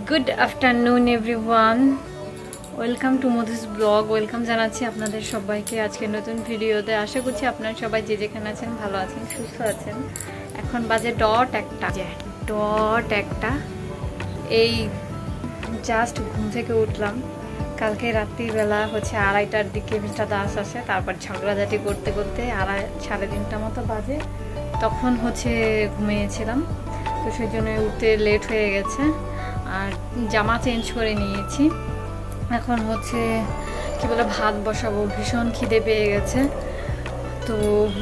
Good afternoon everyone, welcome to Madhu's blog. Welcome জানাচ্ছি আপনাদের সবাইকে আজকে নতুন ভিডিওতে। আশা করছি আপনারা সবাই যে যেখানে আছেন ভালো আছেন, সুস্থ আছেন। এখন বাজে ডট একটা। এই জাস্ট ঘুম থেকে উঠলাম। কালকে রাত্রিবেলা হচ্ছে 2:30টার দিকে মিস্টার দাস আসে, তারপর ঝগড়াঝাটি করতে করতে 3:30 মতো বাজে। তখন হচ্ছে ঘুমিয়েছিলাম, তো সেই জন্য উঠতে লেট হয়ে গেছে। আর জামা চেঞ্জ করে নিয়েছি। এখন হচ্ছে কি বলে ভাত বসাবো, ভীষণ খিদে পেয়ে গেছে। তো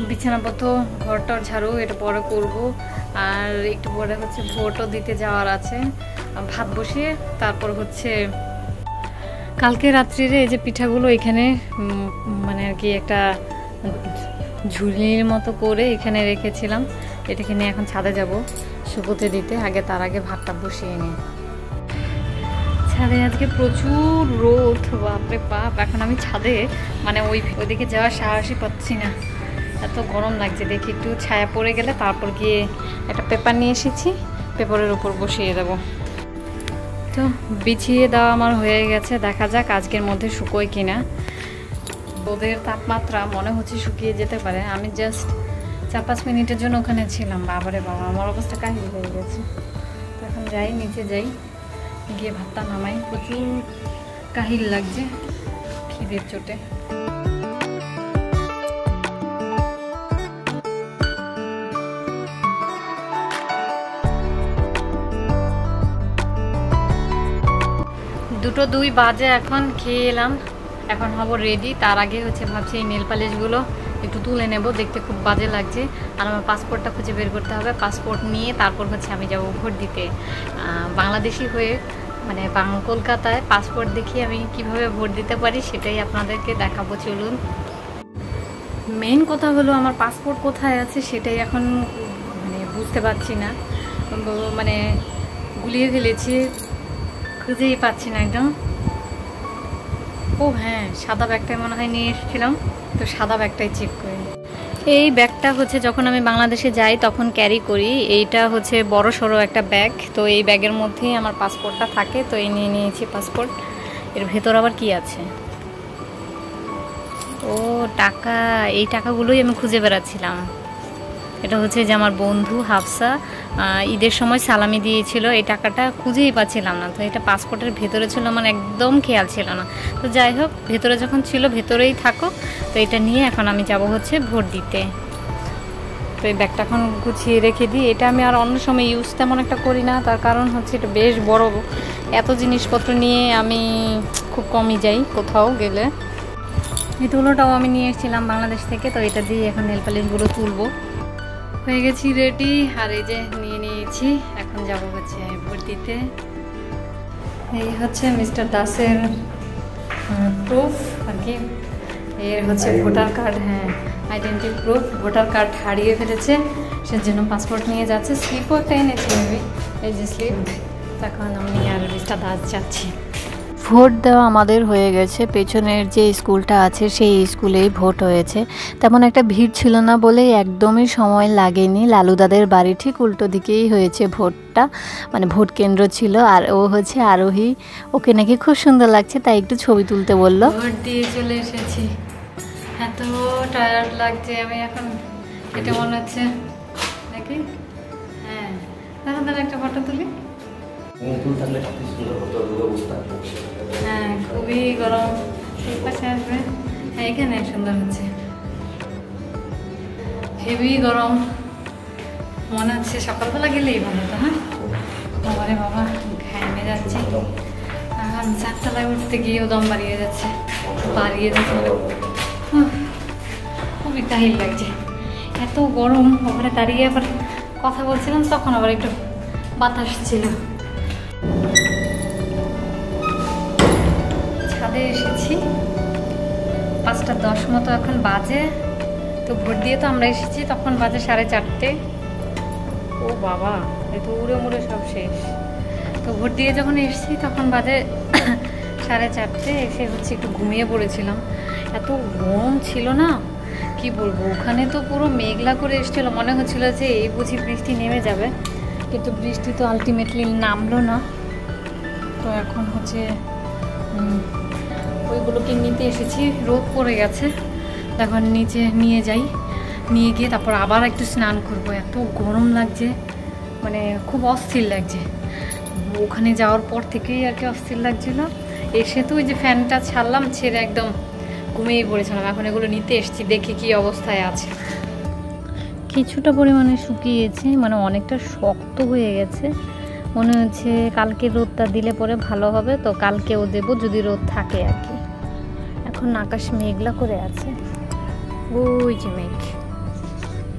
বিছানাপত্র ঘরটার ঝাড়ু এটা পরে করব। আর একটু পরে হচ্ছে ভোটও দিতে যাওয়ার আছে। ভাত বসিয়ে তারপর হচ্ছে কালকে রাত্রিরে এই যে পিঠাগুলো এখানে মানে আর কি একটা ঝুলির মতো করে এখানে রেখেছিলাম। এটাকে নিয়ে এখন ছাদে যাব শুকোতে দিতে। তার আগে ভাতটা বসিয়ে নিই। ছাদে আজকে প্রচুর রোদ, বাপরে বাপ। এখন আমি ছাদে মানে ওইদিকে যাওয়ার সাহসই পাচ্ছি না, এত গরম লাগছে। দেখি একটু ছায়া পড়ে গেলে তারপর গিয়ে একটা পেপার নিয়ে এসেছি, পেপারের উপর বসিয়ে দেব। তো বিছিয়ে দেওয়া আমার হয়ে গেছে, দেখা যাক আজকের মধ্যে শুকোয় কিনা। রোদের তাপমাত্রা মনে হচ্ছে শুকিয়ে যেতে পারে। আমি জাস্ট 4-5 মিনিটের জন্য ওখানে ছিলাম। বাবারে বাবা, আমার অবস্থা কাহিল হয়ে গেছে। তো এখন যাই, নিচে যাই, গিয়ে ভাতটা নামাই। প্রচুর কাহিল লাগছে খিদের চোটে। দুটো 2 বাজে, এখন খেয়ে এলাম, এখন হব রেডি। তার আগে হচ্ছে ভাবছি এই নেল পালিশগুলো একটু তুলে নেব, দেখতে খুব বাজে লাগছে। আর আমার পাসপোর্টটা খুঁজে বের করতে হবে। পাসপোর্ট নিয়ে তারপর হচ্ছে আমি যাব ভোট দিতে। বাংলাদেশি হয়ে মানে কলকাতায় পাসপোর্ট দেখিয়ে আমি কিভাবে ভোট দিতে পারি সেটাই আপনাদেরকে দেখাবো, চলুন। মেইন কথা হলো আমার পাসপোর্ট কোথায় আছে সেটাই এখন মানে বুঝতে পারছি না, মানে গুলিয়ে ফেলেছি, খুঁজেই পাচ্ছি না একদম। ও হ্যাঁ, সাদা ব্যাগটাই মনে হয় নিয়ে এসেছিলাম, তো সাদা ব্যাগটাই চেক করি। এই ব্যাগটা হচ্ছে যখন আমি বাংলাদেশে যাই তখন ক্যারি করি। এইটা হচ্ছে বড় সড়ো একটা ব্যাগ, তো এই ব্যাগের মধ্যেই আমার পাসপোর্টটা থাকে। তো এই নিয়ে নিয়েছি পাসপোর্ট। এর ভেতর আবার কি আছে? ও টাকা, এই টাকাগুলোই আমি খুঁজে বেড়াচ্ছিলাম। এটা হচ্ছে যে আমার বন্ধু হাফসা ঈদের সময় সালামি দিয়েছিল, এই টাকাটা খুঁজেই পাচ্ছিলাম না। তো এটা পাসপোর্টের ভেতরে ছিল, আমার একদম খেয়াল ছিল না। তো যাই হোক, ভেতরে যখন ছিল ভেতরেই থাকো। তো এটা নিয়ে এখন আমি যাব হচ্ছে ভোট দিতে। তো এই ব্যাগটা এখন গুছিয়ে রেখে দিই। এটা আমি আর অন্য সময় ইউজ তেমন একটা করি না, তার কারণ হচ্ছে এটা বেশ বড়। এত জিনিসপত্র নিয়ে আমি খুব কমই যাই কোথাও গেলে। এই তুলোটাও আমি নিয়ে এসেছিলাম বাংলাদেশ থেকে, তো এটা দিয়ে এখন নেল পালিশগুলো তুলবো। হয়ে গেছি রেডি, আর এই যে নিয়ে নিয়েছি, এখন যাবো হচ্ছে ভোট দিতে। এই হচ্ছে মিস্টার দাসের প্রুফ আর কি। এর হচ্ছে ভোটার কার্ড, হ্যাঁ আইডেন্টি প্রুফ। ভোটার কার্ড হারিয়ে ফেলেছে, সেজন্য পাসপোর্ট নিয়ে যাচ্ছে। স্লিপও একটা এনেছি আমি, এই যে স্লিপ। তখন আমি আর মিস্টার দাস যাচ্ছি। ভোট দেওয়া আমাদের হয়ে গেছে। পেছনের যে স্কুলটা আছে সেই স্কুলেই ভোট হয়েছে। তেমন একটা ভিড় ছিল না বলেই একদমই সময় লাগেনি। লালুদাদের বাড়ি ঠিক উল্টো দিকেই হয়েছে ভোটটা, মানে ভোট কেন্দ্র ছিল। আর ও হচ্ছে আরোহী, ওকে নাকি খুব সুন্দর লাগছে, তাই একটু ছবি তুলতে বললো। ভোট দিয়ে চলে এসেছি, এত টায়ার্ড লাগছে। আমি এখন এটা মনে হচ্ছে নাকি, হ্যাঁ দাদা একটা ফটো তুলি। হ্যাঁ খুবই গরম, এই পাশে আসবে। হ্যাঁ এখানে সুন্দর হচ্ছে, হেভি গরম। মনে হচ্ছে সকালবেলা গেলেই ভালো হতো। হ্যাঁ বাবারে বাবা, ঘামে যাচ্ছে। আর 4তলায় উঠতে গিয়েও দম বাড়িয়ে যাচ্ছে মানে খুবই কাহিল লাগছে, এত গরম। ওখানে দাঁড়িয়ে আবার কথা বলছিলাম, তখন আবার একটু বাতাস ছিল। ছাদে এসেছি, 5:10 মতো এখন বাজে। তো ভোট দিয়ে তো আমরা এসেছি, তখন বাজে 4:30। ও বাবা, এত উড়ে মুড়ে সব শেষ। তো ভোট দিয়ে যখন এসেছি তখন বাজে 4:30। এসে হচ্ছে একটু ঘুমিয়ে পড়েছিলাম, এত গরম ছিল না কি বলবো। ওখানে তো পুরো মেঘলা করে এসেছিলো, মনে হচ্ছিল যে এই বুঝি বৃষ্টি নেমে যাবে, কিন্তু বৃষ্টি তো আলটিমেটলি নামলো না। তো এখন হচ্ছে ওইগুলোকে নিতে এসেছি, রোদ পড়ে গেছে। এখন নিচে নিয়ে যাই, নিয়ে গিয়ে তারপর আবার একটু স্নান করবো। এত গরম লাগছে, মানে খুব অস্থির লাগছে। ওখানে যাওয়ার পর থেকেই আর কি অস্থির লাগছিল। এসে তো ওই যে ফ্যানটা ছাড়লাম, ছেড়ে একদম ঘুমিয়ে পড়েছিলাম। এখন এগুলো নিতে এসেছি, দেখি কি অবস্থায় আছে। কিছুটা পরিমাণে শুকিয়েছে, মানে অনেকটা শক্ত হয়ে গেছে। মনে হচ্ছে কালকে রোদটা দিলে পরে ভালো হবে, তো কালকেও দেবো যদি রোদ থাকে আর কি। এখন আকাশ মেঘলা করে আছে, ওই যে মেঘ,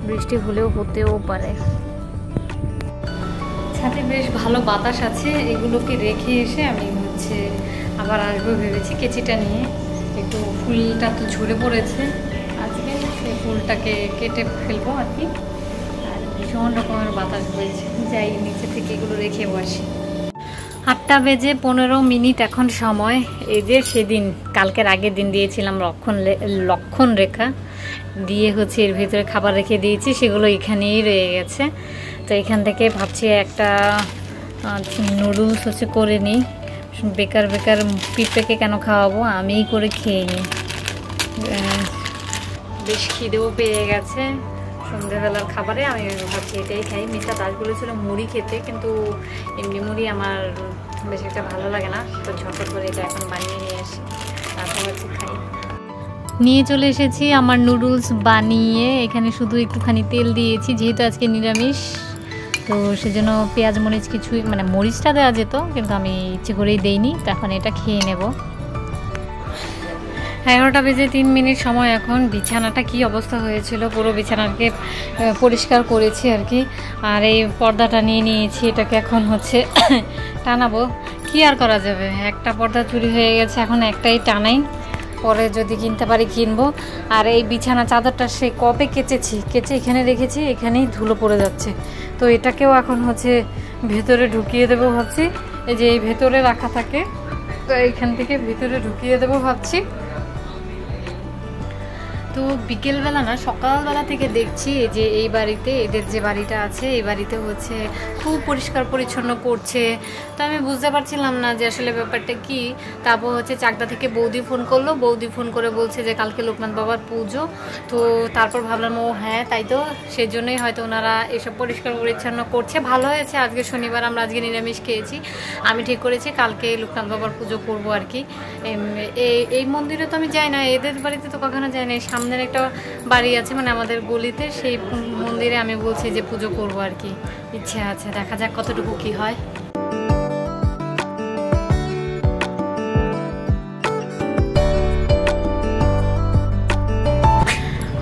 বৃষ্টি হলেও হতেও পারে। ছাদে বেশ ভালো বাতাস আছে, এগুলোকে রেখে এসে আমি হচ্ছে আবার আসবো ভেবেছি কেচিটা নিয়ে। একটু ফুলটা তো ঝরে পড়েছে আজকে, সেই ফুলটাকে কেটে ফেলবো আর কি। আর ভীষণ রকমের বাতাস বইছে, যাই নিচে থেকে এগুলো রেখে বসি। 8টা বেজে 15 মিনিট এখন সময়। এই যে সেদিন কালকের আগের দিন দিয়েছিলাম লক্ষণ রেখা দিয়ে হচ্ছে এর ভিতরে খাবার রেখে দিয়েছি, সেগুলো এখানেই রয়ে গেছে। তো এখান থেকে ভাবছি একটা নুডলস হচ্ছে করে নিই। বেকার বেকার পিঁপড়েকে কেন খাওয়াবো, আমিই করে খেয়ে নিই। বেশ খিদেও পেয়ে গেছে সন্ধ্যেবেলার খাবারে। আমি ভাবছি এটাই খাই। মিস্টার দাস বলেছিল মুড়ি খেতে, কিন্তু এমনি মুড়ি আমার বেশ একটা ভালো লাগে না। তো ঝটপট করে এটা এখন বানিয়ে নিয়ে আসি, তারপর হচ্ছে খাই। নিয়ে চলে এসেছি আমার নুডলস বানিয়ে। এখানে শুধু একটুখানি তেল দিয়েছি, যেহেতু আজকে নিরামিষ, তো সেজন্য পেঁয়াজ মরিচ কিছুই, মানে মরিচটা দেওয়া যেত কিন্তু আমি ইচ্ছে করেই দেইনি। তো এখন এটা খেয়ে নেব। 11টা বেজে 3 মিনিট সময় এখন। বিছানাটা কি অবস্থা হয়েছিল, পুরো বিছানাকে পরিষ্কার করেছি আর কি। আর এই পর্দাটা নিয়ে নিয়েছি, এটাকে এখন হচ্ছে টানাবো। কি আর করা যাবে, একটা পর্দা চুরি হয়ে গেছে, এখন একটাই টানাই, পরে যদি কিনতে পারি কিনবো। আর এই বিছানা চাদরটা সে কবে কেচেছি, কেচে এখানে রেখেছি, এখানেই ধুলো পড়ে যাচ্ছে। তো এটাকেও এখন হচ্ছে ভেতরে ঢুকিয়ে দেবো ভাবছি। এই যে এই ভেতরে রাখা থাকে, তো এইখান থেকে ভেতরে ঢুকিয়ে দেবো ভাবছি। তো বিকেলবেলা না সকালবেলা থেকে দেখছি যে এই বাড়িতে, এদের যে বাড়িটা আছে এই বাড়িতে হচ্ছে খুব পরিষ্কার পরিচ্ছন্ন করছে। তো আমি বুঝতে পারছিলাম না যে আসলে ব্যাপারটা কি। তারপর হচ্ছে চাকদা থেকে বৌদি ফোন করলো, বৌদি ফোন করে বলছে যে কালকে লোকনাথ বাবার পুজো। তো তারপর ভাবলাম ও হ্যাঁ তাই তো, সেই জন্যই হয়তো ওনারা এসব পরিষ্কার পরিচ্ছন্ন করছে। ভালো হয়েছে, আজকে শনিবার, আমরা আজকে নিরামিষ খেয়েছি। আমি ঠিক করেছি কালকে লোকনাথ বাবার পুজো করবো আর কি। এই মন্দিরে তো আমি যাই না, এদের বাড়িতে তো কখনো যাই না। সামনের একটা বাড়ি আছে মানে আমাদের গলিতে, সেই মন্দিরে আমি বলছি যে পুজো করবো আর কি, ইচ্ছে আছে। দেখা যাক কতটুকু কি হয়।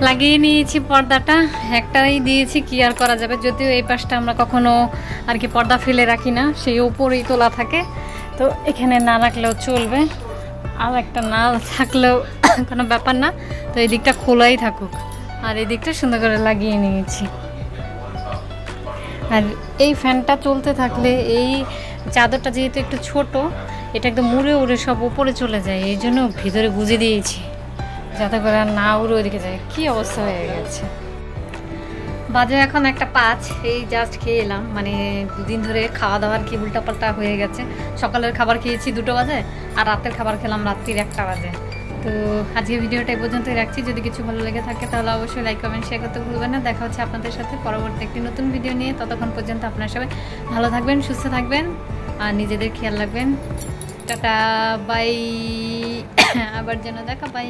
লাগিয়ে নিয়েছি পর্দাটা, একটাই দিয়েছি, কি আর করা যাবে। যদিও এই পাশটা আমরা কখনো আর কি পর্দা ফেলে রাখি না, সেই উপরেই তোলা থাকে, তো এখানে না রাখলেও চলবে। আর একটা না থাকলেও কোনো ব্যাপার না। তো এই দিকটা খোলাই থাকুক, আর এই দিকটা সুন্দর করে লাগিয়ে নিয়েছি। আর এই ফ্যানটা চলতে থাকলে এই চাদরটা যেহেতু একটু ছোট, এটা একদম উড়ে উড়ে সব উপরে চলে যায়, এই জন্য ভিতরে গুঁজে দিয়েছি যাতে করে না উড়ে ওইদিকে যায়। কি অবস্থা হয়ে গেছে। বাজে এখন 1:05, এই জাস্ট খেয়ে এলাম। মানে দুদিন ধরে খাওয়া দাওয়ার কি উল্টাপাল্টা হয়ে গেছে। সকালের খাবার খেয়েছি 2টো বাজে, আর রাতের খাবার খেলাম রাত্রির 1টা বাজে। তো আজকে ভিডিওটা এই পর্যন্তই রাখছি। যদি কিছু ভালো লেগে থাকে তাহলে অবশ্যই লাইক কমেন্ট শেয়ার করতে ভুলবেন না। দেখা হচ্ছে আপনাদের সাথে পরবর্তী একটি নতুন ভিডিও নিয়ে। ততক্ষণ পর্যন্ত আপনারা সবাই ভালো থাকবেন, সুস্থ থাকবেন, আর নিজেদের খেয়াল রাখবেন। Tata, bye. আবার যেন দেখা, বাই।